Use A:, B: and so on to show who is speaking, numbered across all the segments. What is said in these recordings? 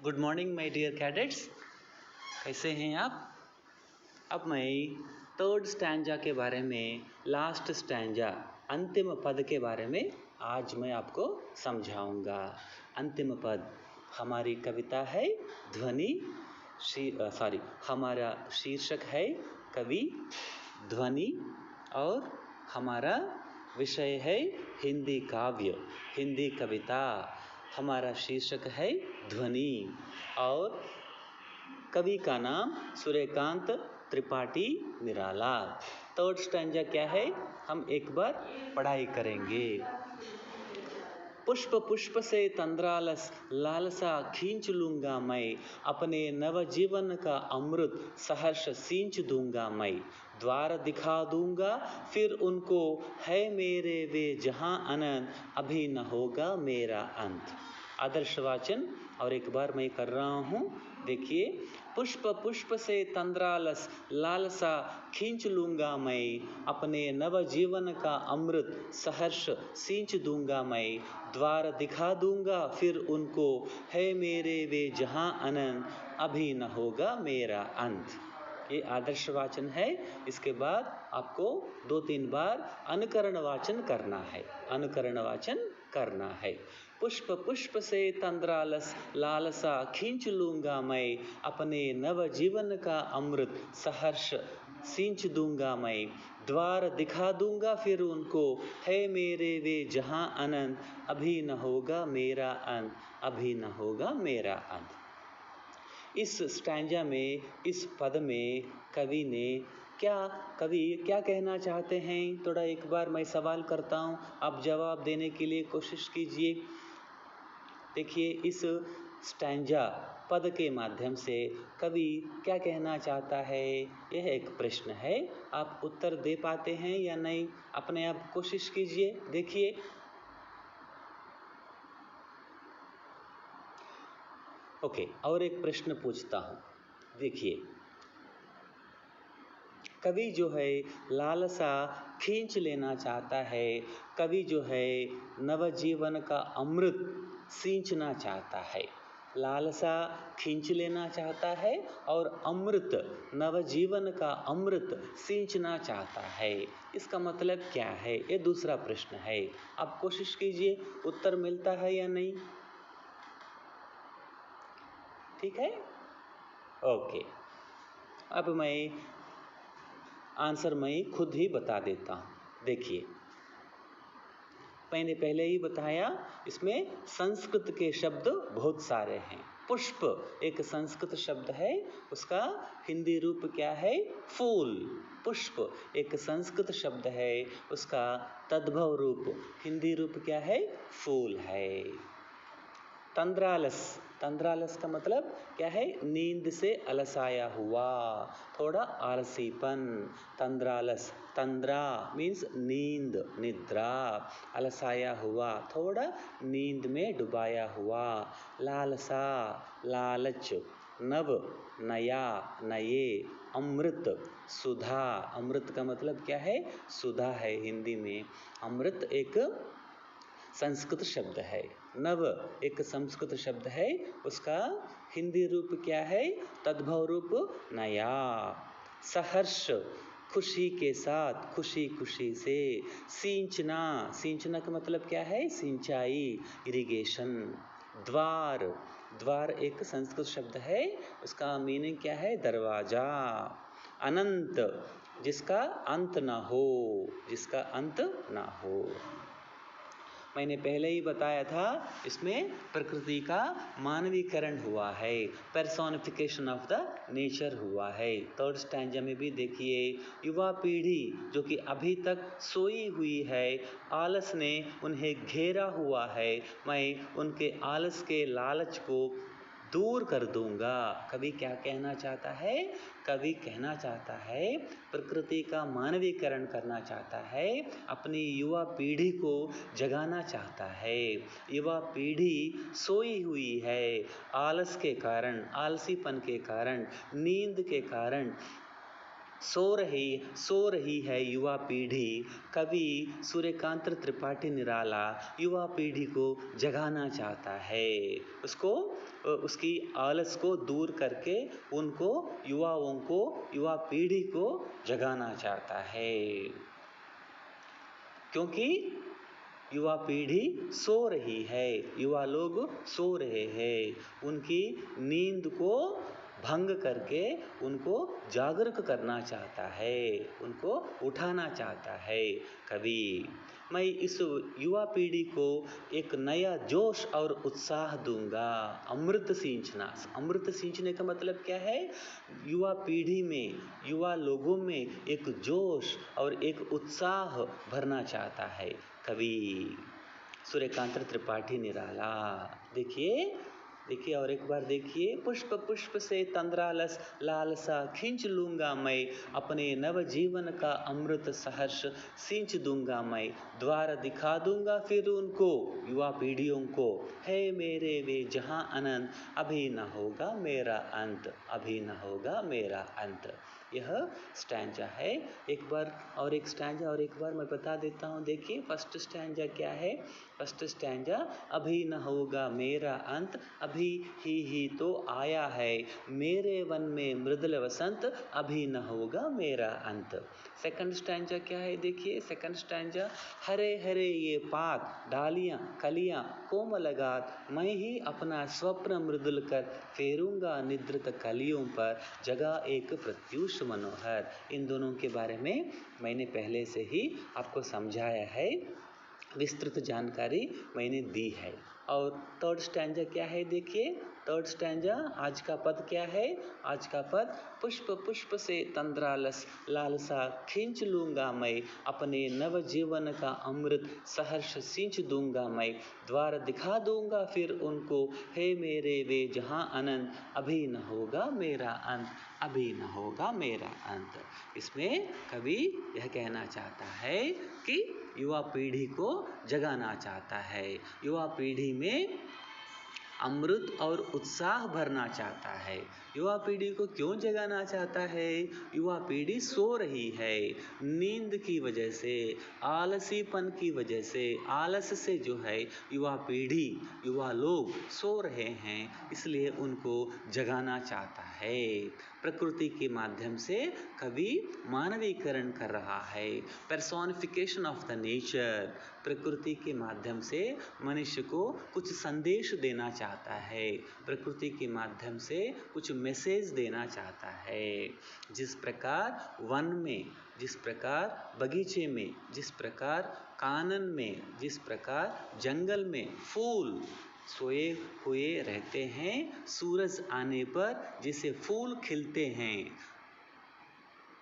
A: Good morning my dear cadets, कैसे हैं आप। अब मैं थर्ड स्टैंजा के बारे में, लास्ट स्टैंजा, अंतिम पद के बारे में आज मैं आपको समझाऊंगा। अंतिम पद हमारी कविता है ध्वनि हमारा शीर्षक है कवि ध्वनि और हमारा विषय है हिंदी काव्य, हिंदी कविता। हमारा शीर्षक है ध्वनि और कवि का नाम सूर्यकांत त्रिपाठी निराला। थर्ड स्टैंजा क्या है, हम एक बार पढ़ाई करेंगे। पुष्प पुष्प से तंद्रालस लालसा खींच लूंगा मैं, अपने नवजीवन का अमृत सहर्ष सींच दूंगा मैं। द्वार दिखा दूंगा फिर उनको, है मेरे वे जहां अनंत, अभी न होगा मेरा अंत। आदर्श वाचन और एक बार मैं कर रहा हूँ, देखिए। पुष्प पुष्प से तंद्रालस लालसा खींच लूंगा मैं, अपने नवजीवन का अमृत सहर्ष सींच दूंगा मैं। द्वार दिखा दूंगा फिर उनको, है मेरे वे जहां अनंत, अभी न होगा मेरा अंत। ये आदर्श वाचन है। इसके बाद आपको 2-3 बार अनुकरण वाचन करना है, अनुकरण वाचन करना है। पुष्प पुष्प से तंद्रालस लालसा खींच लूंगा मैं, अपने नवजीवन का अमृत सहर्ष सींच दूंगा मैं। द्वार दिखा दूंगा फिर उनको, है मेरे वे जहां अनंत, अभी न होगा मेरा अंत, अभी न होगा मेरा अंत। इस स्टैंजा में, इस पद में कवि क्या कहना चाहते हैं, थोड़ा एक बार मैं सवाल करता हूँ, आप जवाब देने के लिए कोशिश कीजिए। देखिए, इस स्टैंजा पद के माध्यम से कवि क्या कहना चाहता है, यह एक प्रश्न है। आप उत्तर दे पाते हैं या नहीं, अपने आप कोशिश कीजिए। देखिए, ओके, और एक प्रश्न पूछता हूँ। देखिए, कवि जो है लालसा खींच लेना चाहता है, कवि जो है नवजीवन का अमृत सींचना चाहता है। लालसा खींच लेना चाहता है और अमृत, नवजीवन का अमृत सींचना चाहता है। इसका मतलब क्या है, ये दूसरा प्रश्न है। आप कोशिश कीजिए, उत्तर मिलता है या नहीं। ठीक है, ओके। अब मैं आंसर मैं खुद ही बता देता हूँ। देखिए, मैंने पहले ही बताया, इसमें संस्कृत के शब्द बहुत सारे हैं। पुष्प एक संस्कृत शब्द है, उसका हिंदी रूप क्या है, फूल। पुष्प एक संस्कृत शब्द है, उसका तद्भव रूप, हिंदी रूप क्या है, फूल है। तंद्रालस, तंद्रालस का मतलब क्या है, नींद से अलसाया हुआ, थोड़ा आलसीपन। तंद्रालस, तंद्रा मीन्स नींद, निद्रा, अलसाया हुआ, थोड़ा नींद में डुबाया हुआ। लालसा, लालच, नव, नया, नए। अमृत, सुधा, अमृत का मतलब क्या है, सुधा है हिंदी में। अमृत एक संस्कृत शब्द है, नव एक संस्कृत शब्द है, उसका हिंदी रूप क्या है, तद्भव रूप नया। सहर्ष, खुशी के साथ, खुशी खुशी से। सींचना, सींचना का मतलब क्या है, सिंचाई, इरिगेशन। द्वार, द्वार एक संस्कृत शब्द है, उसका मीनिंग क्या है, दरवाजा। अनंत, जिसका अंत ना हो, जिसका अंत ना हो। मैंने पहले ही बताया था, इसमें प्रकृति का मानवीकरण हुआ है, पर्सोनिफिकेशन ऑफ द नेचर हुआ है। थर्ड स्टैंजा में भी देखिए, युवा पीढ़ी जो कि अभी तक सोई हुई है, आलस ने उन्हें घेरा हुआ है, मैं उनके आलस के लालच को दूर कर दूंगा। कवि क्या कहना चाहता है, कवि कहना चाहता है, प्रकृति का मानवीकरण करना चाहता है, अपनी युवा पीढ़ी को जगाना चाहता है। युवा पीढ़ी सोई हुई है, आलस के कारण, आलसीपन के कारण, नींद के कारण सो रही है युवा पीढ़ी। कवि सूर्यकांत त्रिपाठी निराला युवा पीढ़ी को जगाना चाहता है, उसको उसकी आलस को दूर करके उनको युवा पीढ़ी को जगाना चाहता है, क्योंकि युवा पीढ़ी सो रही है, युवा लोग सो रहे हैं, उनकी नींद को भंग करके उनको जागरूक करना चाहता है, उनको उठाना चाहता है कवि। मैं इस युवा पीढ़ी को एक नया जोश और उत्साह दूंगा। अमृत सींचने का मतलब क्या है? युवा पीढ़ी में, युवा लोगों में एक जोश और एक उत्साह भरना चाहता है कवि सूर्यकांत त्रिपाठी निराला। देखिए और एक बार देखिए। पुष्प पुष्प से तंद्रालस लालसा खींच लूंगा मैं, अपने नव जीवन का अमृत सहर्ष सींच दूंगा मैं, द्वार दिखा दूंगा फिर उनको, युवा पीढ़ियों को, है मेरे वे जहां अनंत, अभी न होगा मेरा अंत, अभी न होगा मेरा अंत। यह स्टैंजा है। एक बार मैं बता देता हूँ। देखिए फर्स्ट स्टैंजा क्या है? फर्स्ट स्टैंजा, अभी न होगा मेरा अंत, अभी ही तो आया है, मेरे वन में मृदुल वसंत, अभी न होगा मेरा अंत। सेकंड स्टैंजा क्या है? देखिए सेकंड स्टैंजा, हरे हरे ये पात डालियां कलियां कोमलगात, मैं ही अपना स्वप्न मृदुल कर फेरूंगा निद्रित कलियों पर, जगह एक प्रत्यूष मनोहर। इन दोनों के बारे में मैंने पहले से ही आपको समझाया है, विस्तृत जानकारी मैंने दी है। और थर्ड स्टैंजा क्या है? देखिए थर्ड स्टैंजा, आज का पद क्या है? आज का पद, पुष्प पुष्प से तंद्रालस लालसा खींच लूंगा मैं, अपने नव जीवन का अमृत सहर्ष सींच दूंगा मैं, द्वार दिखा दूंगा फिर उनको, हे मेरे वे जहां अनंत, अभी न होगा मेरा अंत, अभी न होगा मेरा अंत। इसमें कवि यह कहना चाहता है कि युवा पीढ़ी को जगाना चाहता है, युवा पीढ़ी में अमृत और उत्साह भरना चाहता है। युवा पीढ़ी को क्यों जगाना चाहता है? युवा पीढ़ी सो रही है, नींद की वजह से, आलसीपन की वजह से, आलस से जो है युवा पीढ़ी, युवा लोग सो रहे हैं, इसलिए उनको जगाना चाहता है। प्रकृति के माध्यम से कवि मानवीकरण कर रहा है, पर्सोनिफिकेशन ऑफ द नेचर। प्रकृति के माध्यम से मनुष्य को कुछ संदेश देना चाहता है, प्रकृति के माध्यम से कुछ मैसेज देना चाहता है। जिस प्रकार वन में, जिस प्रकार बगीचे में, जिस प्रकार कानन में, जिस प्रकार जंगल में फूल सोए हुए रहते हैं, सूरज आने पर जैसे फूल खिलते हैं,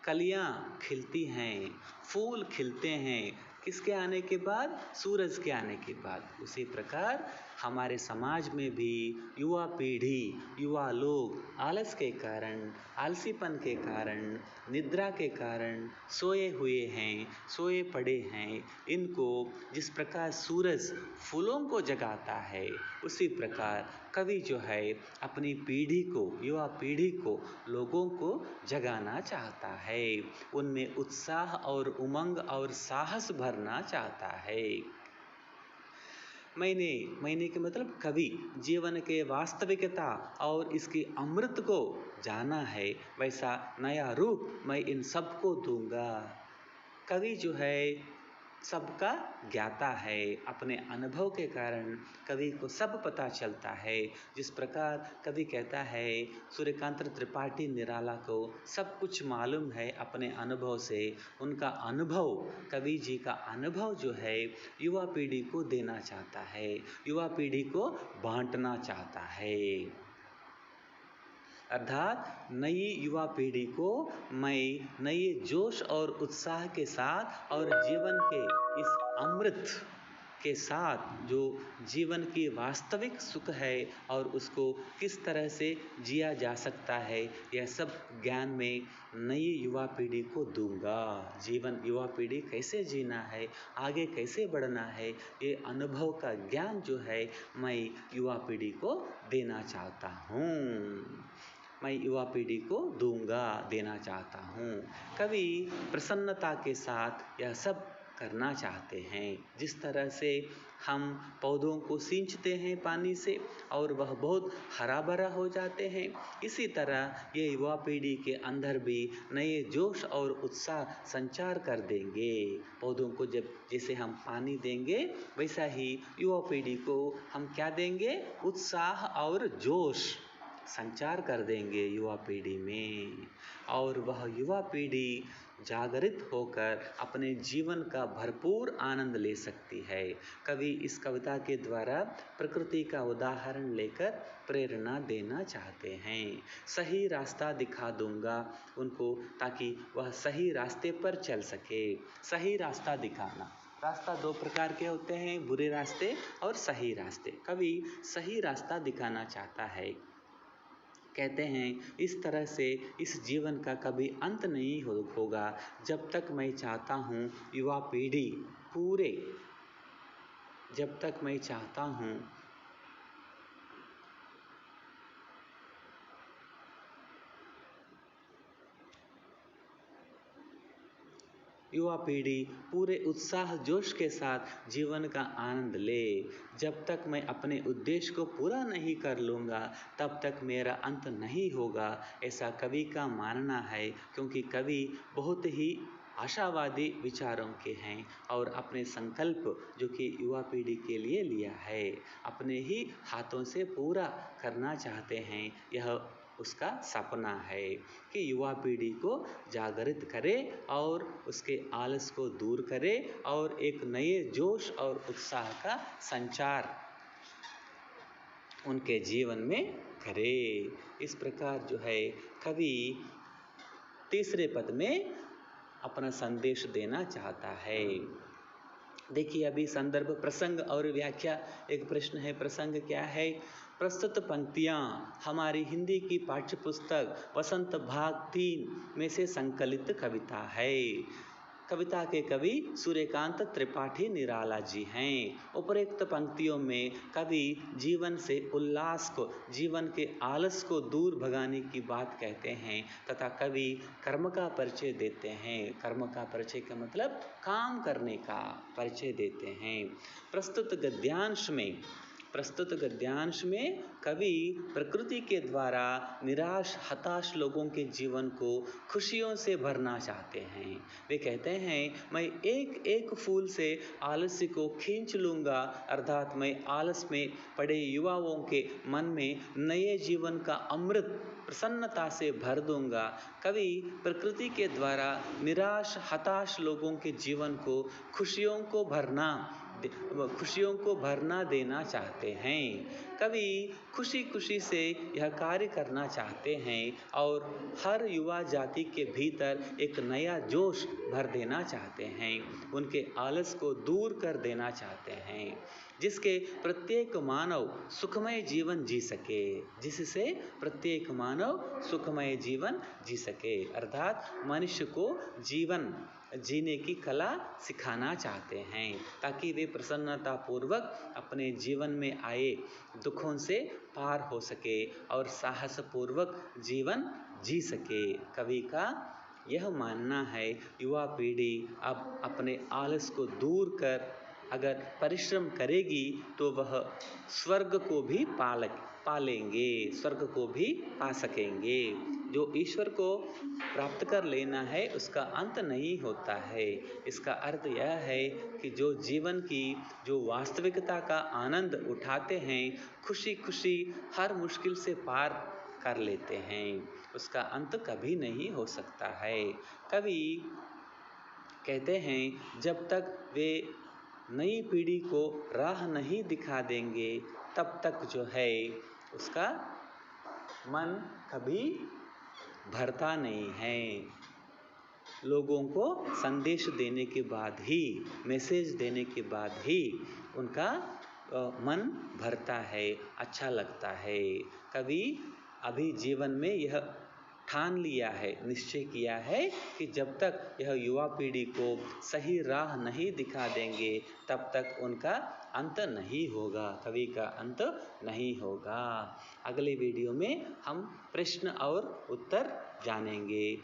A: कलियां खिलती हैं, फूल खिलते हैं, किसके आने के बाद? सूरज के आने के बाद। उसी प्रकार हमारे समाज में भी युवा पीढ़ी, युवा लोग आलस के कारण, आलसीपन के कारण, निद्रा के कारण सोए हुए हैं, सोए पड़े हैं। इनको जिस प्रकार सूरज फूलों को जगाता है, उसी प्रकार कवि जो है अपनी पीढ़ी को, युवा पीढ़ी को, लोगों को जगाना चाहता है, उनमें उत्साह और उमंग और साहस भरना चाहता है। मैंने के मतलब कवि जीवन के वास्तविकता और इसकी अमृत को जाना है, वैसा नया रूप मैं इन सबको दूंगा। कवि जो है सबका ज्ञाता है, अपने अनुभव के कारण कवि को सब पता चलता है। जिस प्रकार कवि कहता है सूर्यकांत त्रिपाठी निराला को सब कुछ मालूम है अपने अनुभव से, उनका अनुभव, कवि जी का अनुभव जो है युवा पीढ़ी को देना चाहता है, युवा पीढ़ी को बांटना चाहता है। अर्थात नई युवा पीढ़ी को मैं नए जोश और उत्साह के साथ और जीवन के इस अमृत के साथ, जो जीवन की वास्तविक सुख है और उसको किस तरह से जिया जा सकता है, यह सब ज्ञान में नई युवा पीढ़ी को दूंगा। जीवन युवा पीढ़ी कैसे जीना है, आगे कैसे बढ़ना है, ये अनुभव का ज्ञान जो है मैं युवा पीढ़ी को देना चाहता हूँ। मैं युवा पीढ़ी को देना चाहता हूँ। कवि प्रसन्नता के साथ यह सब करना चाहते हैं। जिस तरह से हम पौधों को सींचते हैं पानी से और वह बहुत हरा भरा हो जाते हैं, इसी तरह ये युवा पीढ़ी के अंदर भी नए जोश और उत्साह संचार कर देंगे। पौधों को जैसे हम पानी देंगे, वैसा ही युवा पीढ़ी को हम क्या देंगे? उत्साह और जोश संचार कर देंगे युवा पीढ़ी में, और वह युवा पीढ़ी जागृत होकर अपने जीवन का भरपूर आनंद ले सकती है। कवि इस कविता के द्वारा प्रकृति का उदाहरण लेकर प्रेरणा देना चाहते हैं। सही रास्ता दिखा दूंगा उनको, ताकि वह सही रास्ते पर चल सके। सही रास्ता दिखाना, रास्ता दो प्रकार के होते हैं, बुरे रास्ते और सही रास्ते। कवि सही रास्ता दिखाना चाहता है। कहते हैं इस तरह से इस जीवन का कभी अंत नहीं होगा, जब तक मैं चाहता हूँ युवा पीढ़ी पूरे जब तक मैं चाहता हूँ युवा पीढ़ी पूरे उत्साह जोश के साथ जीवन का आनंद ले। जब तक मैं अपने उद्देश्य को पूरा नहीं कर लूँगा, तब तक मेरा अंत नहीं होगा, ऐसा कवि का मानना है। क्योंकि कवि बहुत ही आशावादी विचारों के हैं और अपने संकल्प जो कि युवा पीढ़ी के लिए लिया है, अपने ही हाथों से पूरा करना चाहते हैं। यह उसका सपना है कि युवा पीढ़ी को जागृत करे और उसके आलस को दूर करे और एक नए जोश और उत्साह का संचार उनके जीवन में करे। इस प्रकार जो है कवि तीसरे पद में अपना संदेश देना चाहता है। देखिए अभी संदर्भ, प्रसंग और व्याख्या। एक प्रश्न है, प्रसंग क्या है? प्रस्तुत पंक्तियाँ हमारी हिंदी की पाठ्य पुस्तक वसंत भाग 3 में से संकलित कविता है। कविता के कवि सूर्यकांत त्रिपाठी निराला जी हैं। उपरोक्त पंक्तियों में कवि जीवन से उल्लास को, जीवन के आलस को दूर भगाने की बात कहते हैं तथा कवि कर्म का परिचय देते हैं। कर्म का परिचय का मतलब काम करने का परिचय देते हैं। प्रस्तुत गद्यांश में कवि प्रकृति के द्वारा निराश हताश लोगों के जीवन को खुशियों से भरना चाहते हैं। वे कहते हैं मैं एक एक फूल से आलस्य को खींच लूँगा, अर्थात मैं आलस में पड़े युवाओं के मन में नए जीवन का अमृत प्रसन्नता से भर दूंगा। कवि प्रकृति के द्वारा निराश हताश लोगों के जीवन को खुशियों को भरना देना चाहते हैं। कवि खुशी खुशी से यह कार्य करना चाहते हैं और हर युवा जाति के भीतर एक नया जोश भर देना चाहते हैं। उनके आलस को दूर कर देना चाहते हैं, जिसके प्रत्येक मानव सुखमय जीवन जी सके, जिससे प्रत्येक मानव सुखमय जीवन जी सके। अर्थात मनुष्य को जीवन जीने की कला सिखाना चाहते हैं, ताकि वे प्रसन्नता पूर्वक अपने जीवन में आए दुखों से पार हो सके और साहस पूर्वक जीवन जी सके। कवि का यह मानना है युवा पीढ़ी अब अपने आलस को दूर कर अगर परिश्रम करेगी तो वह स्वर्ग को भी पालेंगे, स्वर्ग को भी पा सकेंगे। जो ईश्वर को प्राप्त कर लेना है उसका अंत नहीं होता है। इसका अर्थ यह है कि जो जीवन की जो वास्तविकता का आनंद उठाते हैं, खुशी खुशी हर मुश्किल से पार कर लेते हैं, उसका अंत कभी नहीं हो सकता है। कवि कहते हैं जब तक वे नई पीढ़ी को राह नहीं दिखा देंगे, तब तक जो है उसका मन कभी भरता नहीं है। लोगों को संदेश देने के बाद ही, मैसेज देने के बाद ही उनका मन भरता है, अच्छा लगता है। कवि अभी जीवन में यह ठान लिया है, निश्चय किया है कि जब तक यह युवा पीढ़ी को सही राह नहीं दिखा देंगे तब तक उनका अंत नहीं होगा, कवि का अंत नहीं होगा। अगले वीडियो में हम प्रश्न और उत्तर जानेंगे।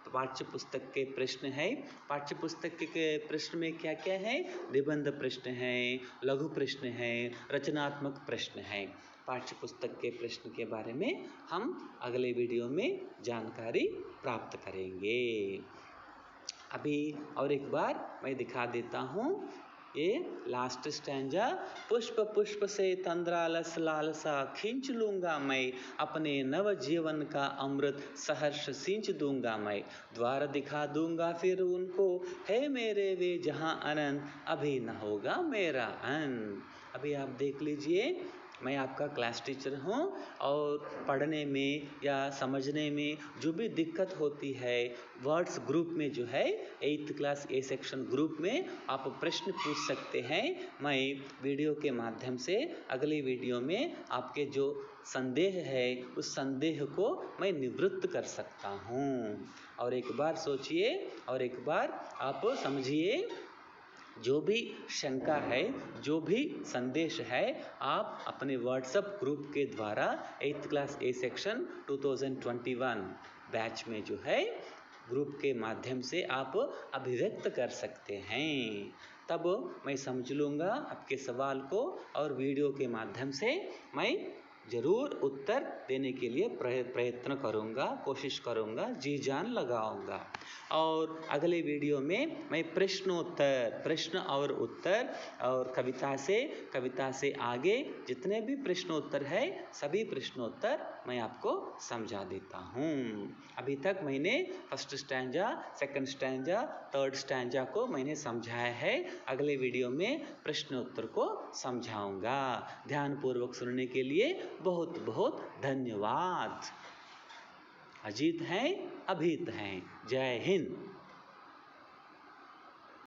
A: पाठ्य पुस्तक के प्रश्न है, पाठ्य पुस्तक के प्रश्न में क्या क्या है? निबंध प्रश्न है, लघु प्रश्न है, रचनात्मक प्रश्न है। पाठ्य पुस्तक के प्रश्न के बारे में हम अगले वीडियो में जानकारी प्राप्त करेंगे। अभी और एक बार मैं दिखा देता हूँ ये लास्ट स्टैंजा। पुष्प पुष्प से तंद्रा लस लालसा खींच लूंगा मैं, अपने नव जीवन का अमृत सहर्ष सींच दूंगा मैं, द्वार दिखा दूंगा फिर उनको, है मेरे वे जहां अनंत, अभी न होगा मेरा अंत। अभी आप देख लीजिए, मैं आपका क्लास टीचर हूँ और पढ़ने में या समझने में जो भी दिक्कत होती है, वर्ड्स ग्रुप में जो है 8th class A section group में आप प्रश्न पूछ सकते हैं। मैं वीडियो के माध्यम से अगली वीडियो में आपके जो संदेह है उस संदेह को मैं निवृत्त कर सकता हूँ। और एक बार सोचिए और एक बार आप समझिए, जो भी शंका है, जो भी संदेश है, आप अपने व्हाट्सएप ग्रुप के द्वारा 8th class A section 2021 batch में जो है ग्रुप के माध्यम से आप अभिव्यक्त कर सकते हैं। तब मैं समझ लूँगा आपके सवाल को और वीडियो के माध्यम से मैं ज़रूर उत्तर देने के लिए प्रयत्न करूँगा, कोशिश करूँगा, जी जान लगाऊँगा। और अगले वीडियो में मैं प्रश्नोत्तर, प्रश्न और उत्तर और कविता से आगे जितने भी प्रश्नोत्तर है सभी प्रश्नोत्तर मैं आपको समझा देता हूँ। अभी तक मैंने first stanza, second stanza, third stanza को मैंने समझाया है। अगले वीडियो में प्रश्नोत्तर को समझाऊंगा। ध्यानपूर्वक सुनने के लिए बहुत बहुत धन्यवाद। अजीत हैं, अभीत हैं। जय हिंद।